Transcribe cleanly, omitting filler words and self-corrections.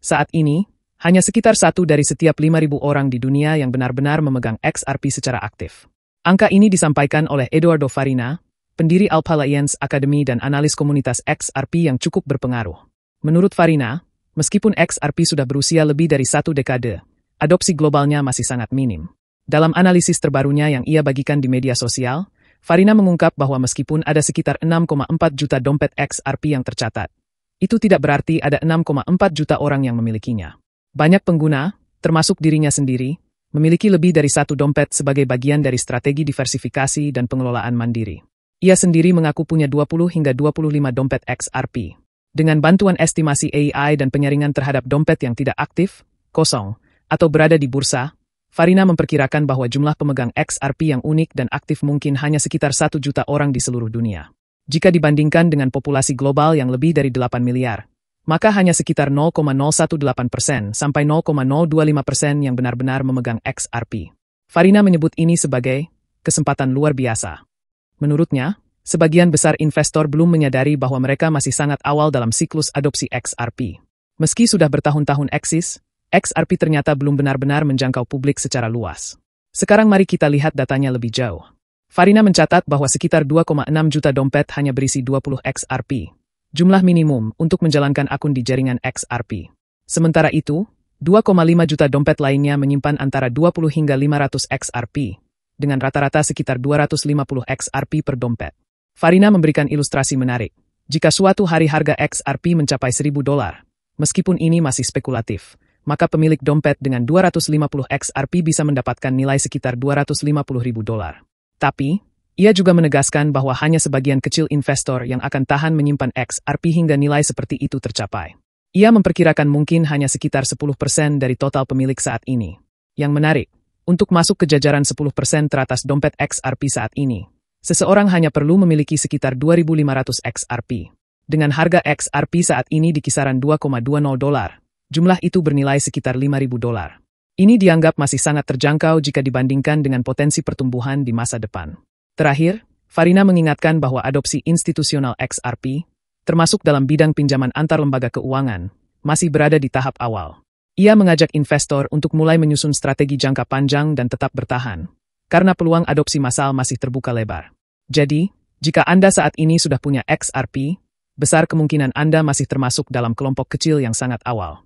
Saat ini, hanya sekitar 1 dari setiap 5.000 orang di dunia yang benar-benar memegang XRP secara aktif. Angka ini disampaikan oleh Eduardo Farina, pendiri Alpha Alliance Academy dan analis komunitas XRP yang cukup berpengaruh. Menurut Farina, meskipun XRP sudah berusia lebih dari 1 dekade, adopsi globalnya masih sangat minim. Dalam analisis terbarunya yang ia bagikan di media sosial, Farina mengungkap bahwa meskipun ada sekitar 6,4 juta dompet XRP yang tercatat, itu tidak berarti ada 6,4 juta orang yang memilikinya. Banyak pengguna, termasuk dirinya sendiri, memiliki lebih dari 1 dompet sebagai bagian dari strategi diversifikasi dan pengelolaan mandiri. Ia sendiri mengaku punya 20 hingga 25 dompet XRP. Dengan bantuan estimasi AI dan penyaringan terhadap dompet yang tidak aktif, kosong, atau berada di bursa, Farina memperkirakan bahwa jumlah pemegang XRP yang unik dan aktif mungkin hanya sekitar 1 juta orang di seluruh dunia. Jika dibandingkan dengan populasi global yang lebih dari 8 miliar, maka hanya sekitar 0,018% sampai 0,025% yang benar-benar memegang XRP. Farina menyebut ini sebagai kesempatan luar biasa. Menurutnya, sebagian besar investor belum menyadari bahwa mereka masih sangat awal dalam siklus adopsi XRP. Meski sudah bertahun-tahun eksis, XRP ternyata belum benar-benar menjangkau publik secara luas. Sekarang mari kita lihat datanya lebih jauh. Farina mencatat bahwa sekitar 2,6 juta dompet hanya berisi 20 XRP. Jumlah minimum untuk menjalankan akun di jaringan XRP. Sementara itu, 2,5 juta dompet lainnya menyimpan antara 20 hingga 500 XRP, dengan rata-rata sekitar 250 XRP per dompet. Farina memberikan ilustrasi menarik. Jika suatu hari harga XRP mencapai $1.000, meskipun ini masih spekulatif, maka pemilik dompet dengan 250 XRP bisa mendapatkan nilai sekitar $250.000. Tapi, ia juga menegaskan bahwa hanya sebagian kecil investor yang akan tahan menyimpan XRP hingga nilai seperti itu tercapai. Ia memperkirakan mungkin hanya sekitar 10% dari total pemilik saat ini. Yang menarik, untuk masuk ke jajaran 10% teratas dompet XRP saat ini, seseorang hanya perlu memiliki sekitar 2.500 XRP. Dengan harga XRP saat ini di kisaran $2,20, jumlah itu bernilai sekitar $5.000. Ini dianggap masih sangat terjangkau jika dibandingkan dengan potensi pertumbuhan di masa depan. Terakhir, Farina mengingatkan bahwa adopsi institusional XRP, termasuk dalam bidang pinjaman antar lembaga keuangan, masih berada di tahap awal. Ia mengajak investor untuk mulai menyusun strategi jangka panjang dan tetap bertahan, karena peluang adopsi massal masih terbuka lebar. Jadi, jika Anda saat ini sudah punya XRP, besar kemungkinan Anda masih termasuk dalam kelompok kecil yang sangat awal.